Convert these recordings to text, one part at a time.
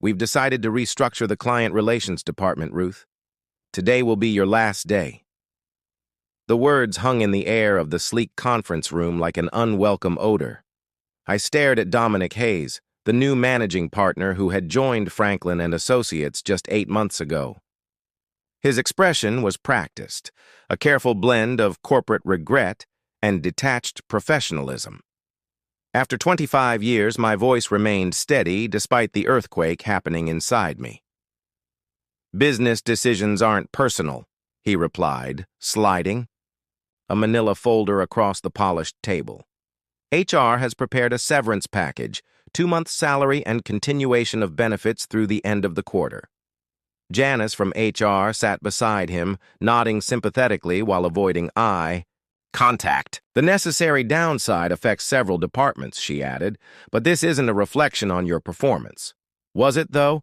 We've decided to restructure the client relations department, Ruth. Today will be your last day." The words hung in the air of the sleek conference room like an unwelcome odor. I stared at Dominic Hayes, the new managing partner who had joined Franklin and Associates just 8 months ago. His expression was practiced, a careful blend of corporate regret and detached professionalism. After 25 years, my voice remained steady despite the earthquake happening inside me. "Business decisions aren't personal," he replied, sliding a manila folder across the polished table. "HR has prepared a severance package, 2 months' salary and continuation of benefits through the end of the quarter." Janice from HR sat beside him, nodding sympathetically while avoiding eye contact. "The necessary downside affects several departments," she added, "but this isn't a reflection on your performance." Was it, though?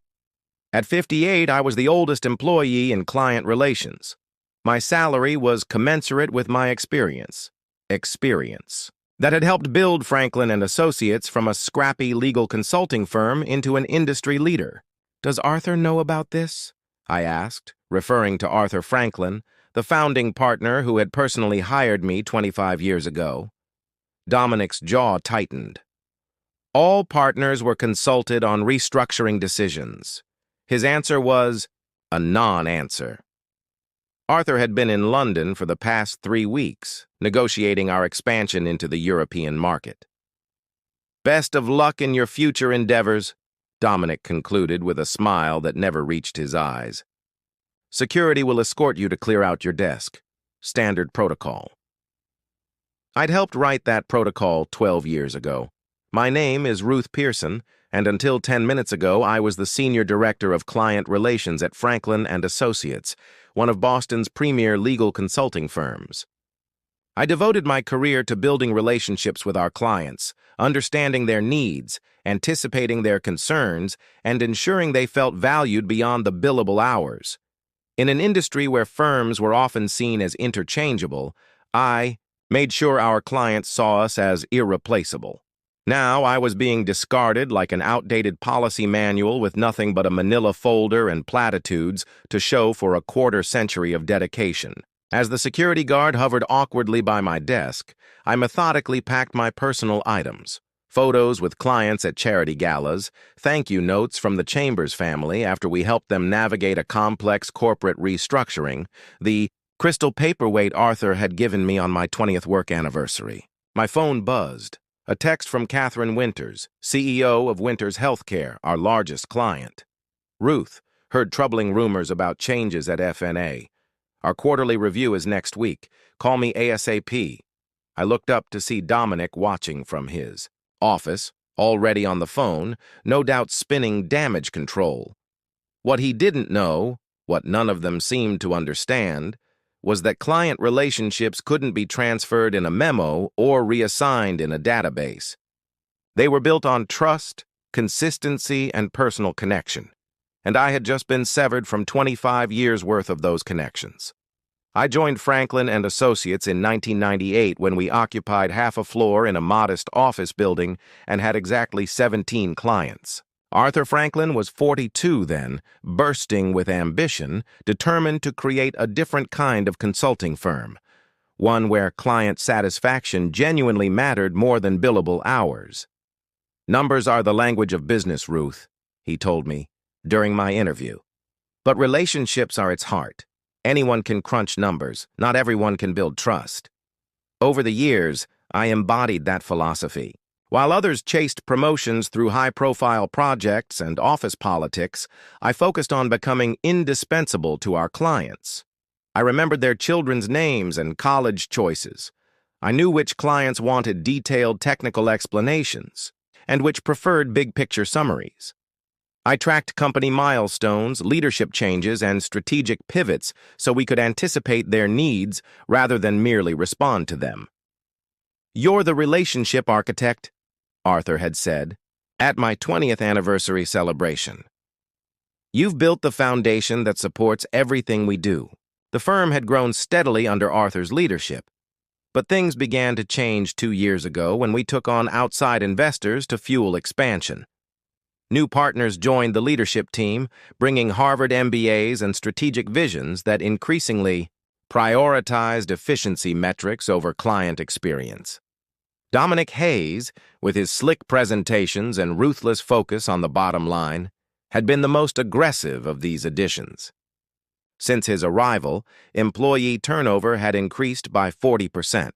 At 58, I was the oldest employee in client relations. My salary was commensurate with my experience. That had helped build Franklin and Associates from a scrappy legal consulting firm into an industry leader. "Does Arthur know about this?" I asked, referring to Arthur Franklin, the founding partner who had personally hired me 25 years ago. Dominic's jaw tightened. All partners were consulted on restructuring decisions. His answer was a non-answer. Arthur had been in London for the past 3 weeks, negotiating our expansion into the European market. "Best of luck in your future endeavors," Dominic concluded with a smile that never reached his eyes. "Security will escort you to clear out your desk. Standard protocol." I'd helped write that protocol 12 years ago. My name is Ruth Pearson, and until 10 minutes ago, I was the Senior Director of Client Relations at Franklin and Associates, one of Boston's premier legal consulting firms. I devoted my career to building relationships with our clients, understanding their needs, anticipating their concerns, and ensuring they felt valued beyond the billable hours. In an industry where firms were often seen as interchangeable, I made sure our clients saw us as irreplaceable. Now I was being discarded like an outdated policy manual with nothing but a manila folder and platitudes to show for a quarter-century of dedication. As the security guard hovered awkwardly by my desk, I methodically packed my personal items. Photos with clients at charity galas, thank you notes from the Chambers family after we helped them navigate a complex corporate restructuring, the crystal paperweight Arthur had given me on my 20th work anniversary. My phone buzzed. A text from Catherine Winters, CEO of Winters Healthcare, our largest client. "Ruth, heard troubling rumors about changes at FNA. Our quarterly review is next week. Call me ASAP." I looked up to see Dominic watching from his office, already on the phone, no doubt spinning damage control. What he didn't know, what none of them seemed to understand, was that client relationships couldn't be transferred in a memo or reassigned in a database. They were built on trust, consistency, and personal connection, and I had just been severed from 25 years' worth of those connections. I joined Franklin and Associates in 1998 when we occupied half a floor in a modest office building and had exactly 17 clients. Arthur Franklin was 42 then, bursting with ambition, determined to create a different kind of consulting firm, one where client satisfaction genuinely mattered more than billable hours. "Numbers are the language of business, Ruth," he told me during my interview. "But relationships are its heart. Anyone can crunch numbers, not everyone can build trust." Over the years, I embodied that philosophy. While others chased promotions through high-profile projects and office politics, I focused on becoming indispensable to our clients. I remembered their children's names and college choices. I knew which clients wanted detailed technical explanations and which preferred big-picture summaries. I tracked company milestones, leadership changes, and strategic pivots so we could anticipate their needs rather than merely respond to them. "You're the relationship architect," Arthur had said, at my 20th anniversary celebration. "You've built the foundation that supports everything we do." The firm had grown steadily under Arthur's leadership, but things began to change 2 years ago when we took on outside investors to fuel expansion. New partners joined the leadership team, bringing Harvard MBAs and strategic visions that increasingly prioritized efficiency metrics over client experience. Dominic Hayes, with his slick presentations and ruthless focus on the bottom line, had been the most aggressive of these additions. Since his arrival, employee turnover had increased by 40%.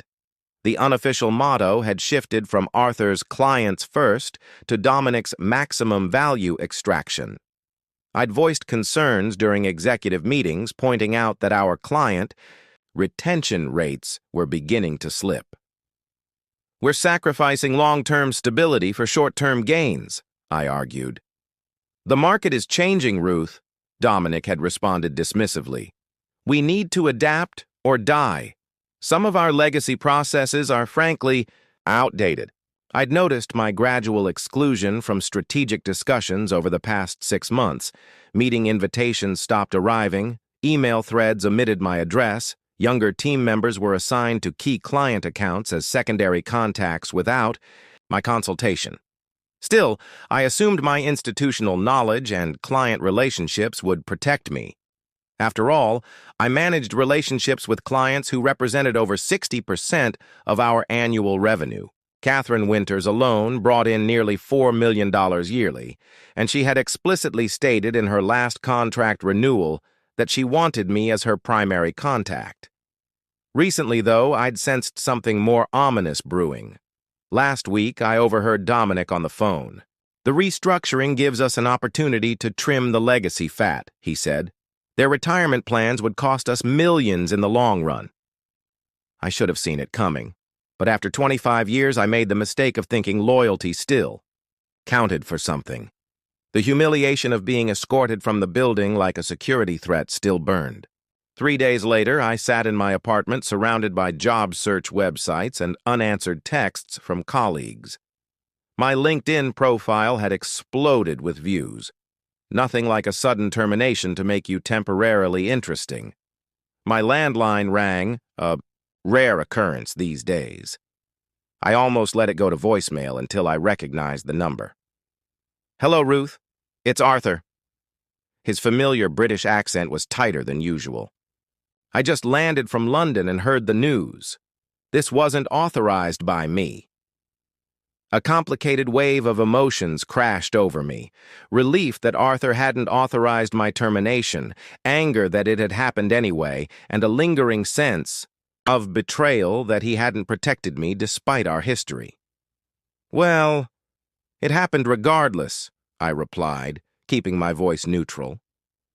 The unofficial motto had shifted from Arthur's clients first to Dominic's maximum value extraction. I'd voiced concerns during executive meetings, pointing out that our client retention rates were beginning to slip. "We're sacrificing long-term stability for short-term gains," I argued. "The market is changing, Ruth," Dominic had responded dismissively. "We need to adapt or die. Some of our legacy processes are frankly outdated." I'd noticed my gradual exclusion from strategic discussions over the past 6 months. Meeting invitations stopped arriving, email threads omitted my address, younger team members were assigned to key client accounts as secondary contacts without my consultation. Still, I assumed my institutional knowledge and client relationships would protect me. After all, I managed relationships with clients who represented over 60% of our annual revenue. Catherine Winters alone brought in nearly $4 million yearly, and she had explicitly stated in her last contract renewal that she wanted me as her primary contact. Recently, though, I'd sensed something more ominous brewing. Last week, I overheard Dominic on the phone. "The restructuring gives us an opportunity to trim the legacy fat," he said. "Their retirement plans would cost us millions in the long run." I should have seen it coming, but after 25 years, I made the mistake of thinking loyalty still counted for something. The humiliation of being escorted from the building like a security threat still burned. 3 days later, I sat in my apartment surrounded by job search websites and unanswered texts from colleagues. My LinkedIn profile had exploded with views. Nothing like a sudden termination to make you temporarily interesting. My landline rang, a rare occurrence these days. I almost let it go to voicemail until I recognized the number. "Hello, Ruth. It's Arthur." His familiar British accent was tighter than usual. "I just landed from London and heard the news. This wasn't authorized by me." A complicated wave of emotions crashed over me. Relief that Arthur hadn't authorized my termination, anger that it had happened anyway, and a lingering sense of betrayal that he hadn't protected me despite our history. "Well, it happened regardless," I replied, keeping my voice neutral.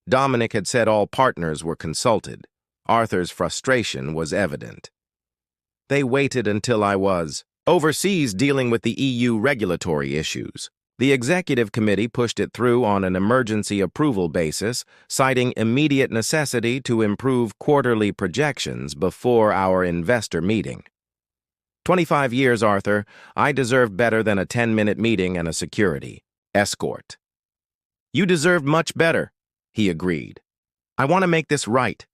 Dominic had said all partners were consulted. Arthur's frustration was evident. "They waited until I was overseas dealing with the EU regulatory issues. The executive committee pushed it through on an emergency approval basis, citing immediate necessity to improve quarterly projections before our investor meeting. 25 years, Arthur. I deserved better than a 10-minute meeting and a security escort." "You deserved much better," he agreed. "I want to make this right.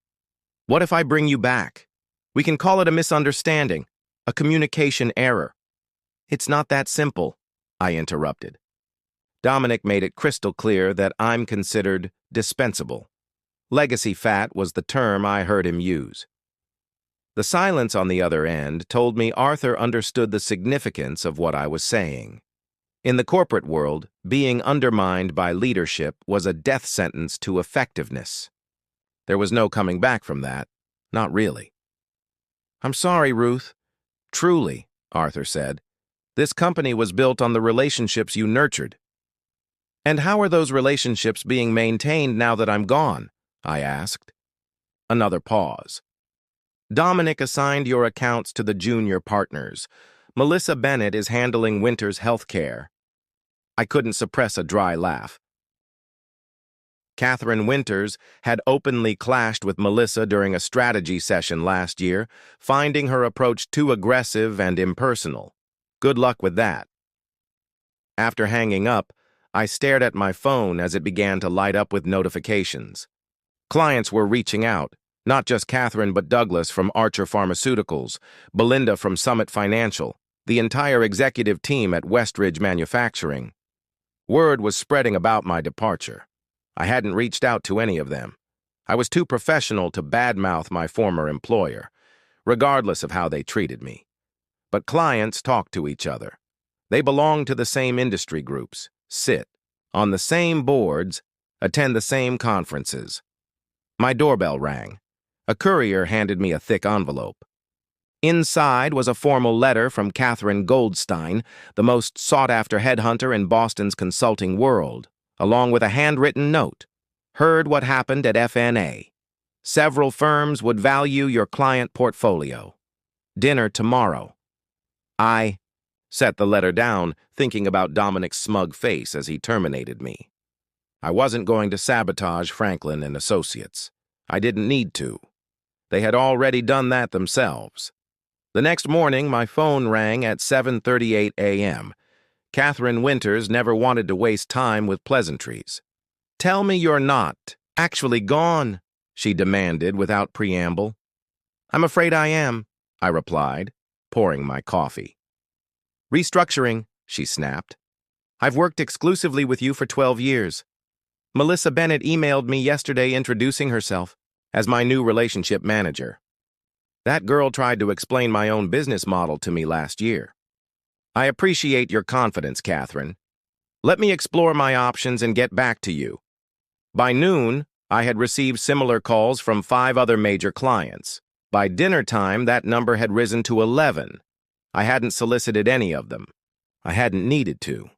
What if I bring you back? We can call it a misunderstanding, a communication error." "It's not that simple," I interrupted. Dominic made it crystal clear that I'm considered dispensable. Legacy fat was the term I heard him use. The silence on the other end told me Arthur understood the significance of what I was saying. In the corporate world, being undermined by leadership was a death sentence to effectiveness. There was no coming back from that. Not really. "I'm sorry, Ruth." "Truly," Arthur said. "This company was built on the relationships you nurtured." "And how are those relationships being maintained now that I'm gone?" I asked. Another pause. "Dominic assigned your accounts to the junior partners. Melissa Bennett is handling Winters Healthcare." I couldn't suppress a dry laugh. Catherine Winters had openly clashed with Melissa during a strategy session last year, finding her approach too aggressive and impersonal. Good luck with that. After hanging up, I stared at my phone as it began to light up with notifications. Clients were reaching out, not just Catherine but Douglas from Archer Pharmaceuticals, Belinda from Summit Financial, the entire executive team at Westridge Manufacturing. Word was spreading about my departure. I hadn't reached out to any of them. I was too professional to badmouth my former employer, regardless of how they treated me. But clients talk to each other. They belong to the same industry groups, sit on the same boards, attend the same conferences. My doorbell rang. A courier handed me a thick envelope. Inside was a formal letter from Catherine Goldstein, the most sought-after headhunter in Boston's consulting world, along with a handwritten note. Heard what happened at FNA. Several firms would value your client portfolio. Dinner tomorrow. I set the letter down, thinking about Dominic's smug face as he terminated me. I wasn't going to sabotage Franklin and Associates. I didn't need to. They had already done that themselves. The next morning, my phone rang at 7:38 a.m. Catherine Winters never wanted to waste time with pleasantries. "Tell me you're not actually gone," she demanded without preamble. "I'm afraid I am," I replied, pouring my coffee. "Restructuring," she snapped. "I've worked exclusively with you for 12 years. Melissa Bennett emailed me yesterday introducing herself as my new relationship manager. That girl tried to explain my own business model to me last year. I appreciate your confidence, Catherine. Let me explore my options and get back to you." By noon, I had received similar calls from 5 other major clients. By dinner time, that number had risen to 11. I hadn't solicited any of them. I hadn't needed to.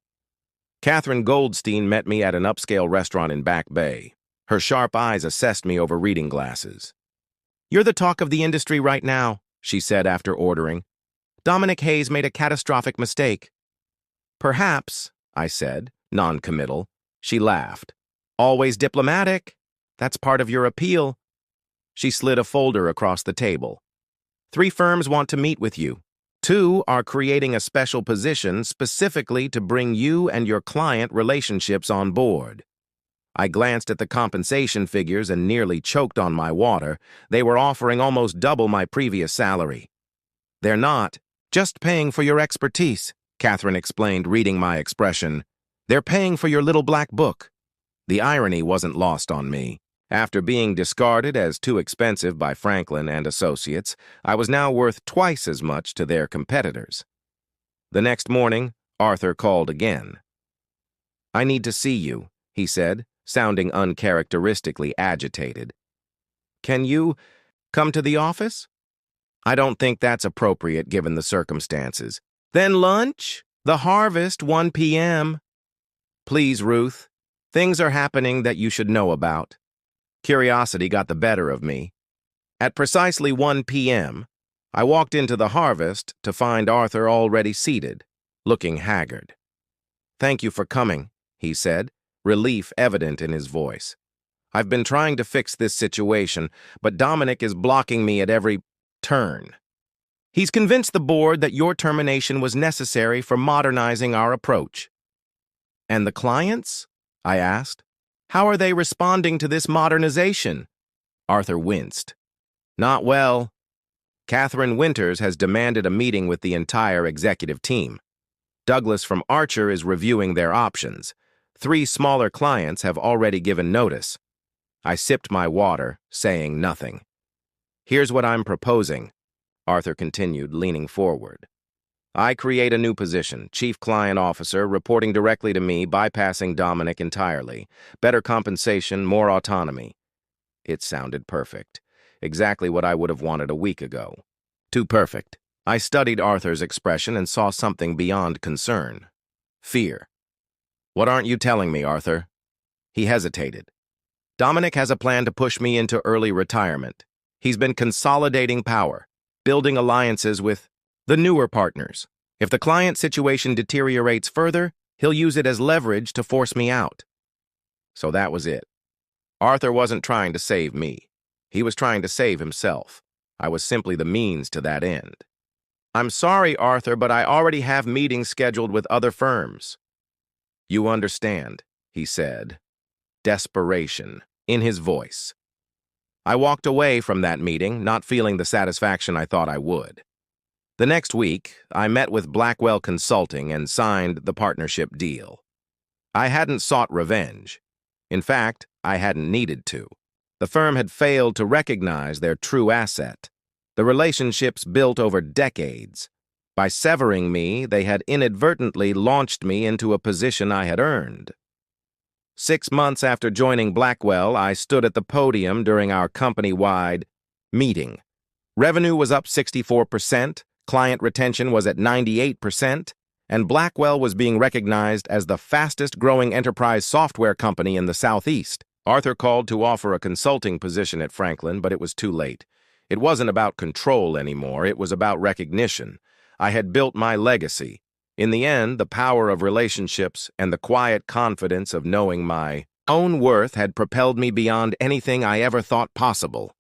Catherine Goldstein met me at an upscale restaurant in Back Bay. Her sharp eyes assessed me over reading glasses. "You're the talk of the industry right now," she said after ordering. "Dominic Hayes made a catastrophic mistake." "Perhaps," I said, non-committal. She laughed. "Always diplomatic. That's part of your appeal." She slid a folder across the table. 3 firms want to meet with you. 2 are creating a special position specifically to bring you and your client relationships on board. I glanced at the compensation figures and nearly choked on my water. They were offering almost double my previous salary. "They're not just paying for your expertise," Catherine explained, reading my expression. "They're paying for your little black book." The irony wasn't lost on me. After being discarded as too expensive by Franklin and Associates, I was now worth twice as much to their competitors. The next morning, Arthur called again. "I need to see you," he said, sounding uncharacteristically agitated. "Can you come to the office?" "I don't think that's appropriate given the circumstances." "Then lunch? The Harvest, 1 p.m. "Please, Ruth. Things are happening that you should know about." Curiosity got the better of me. At precisely 1 p.m., I walked into the Harvest to find Arthur already seated, looking haggard. "Thank you for coming," he said, relief evident in his voice. "I've been trying to fix this situation, but Dominic is blocking me at every turn. He's convinced the board that your termination was necessary for modernizing our approach." "And the clients?" I asked. "How are they responding to this modernization?" Arthur winced. "Not well. Catherine Winters has demanded a meeting with the entire executive team. Douglas from Archer is reviewing their options. 3 smaller clients have already given notice." I sipped my water, saying nothing. "Here's what I'm proposing," Arthur continued, leaning forward. "I create a new position, Chief Client Officer, reporting directly to me, bypassing Dominic entirely. Better compensation, more autonomy." It sounded perfect. Exactly what I would have wanted a week ago. Too perfect. I studied Arthur's expression and saw something beyond concern. Fear. "What aren't you telling me, Arthur?" He hesitated. "Dominic has a plan to push me into early retirement. He's been consolidating power, building alliances with the newer partners. If the client situation deteriorates further, he'll use it as leverage to force me out." So that was it. Arthur wasn't trying to save me. He was trying to save himself. I was simply the means to that end. "I'm sorry, Arthur, but I already have meetings scheduled with other firms." "You understand," he said, desperation in his voice. I walked away from that meeting, not feeling the satisfaction I thought I would. The next week, I met with Blackwell Consulting and signed the partnership deal. I hadn't sought revenge. In fact, I hadn't needed to. The firm had failed to recognize their true asset, the relationships built over decades. By severing me, they had inadvertently launched me into a position I had earned. 6 months after joining Blackwell, I stood at the podium during our company-wide meeting. Revenue was up 64%, client retention was at 98%, and Blackwell was being recognized as the fastest-growing enterprise software company in the Southeast. Arthur called to offer a consulting position at Franklin, but it was too late. It wasn't about control anymore, it was about recognition. I had built my legacy. In the end, the power of relationships and the quiet confidence of knowing my own worth had propelled me beyond anything I ever thought possible.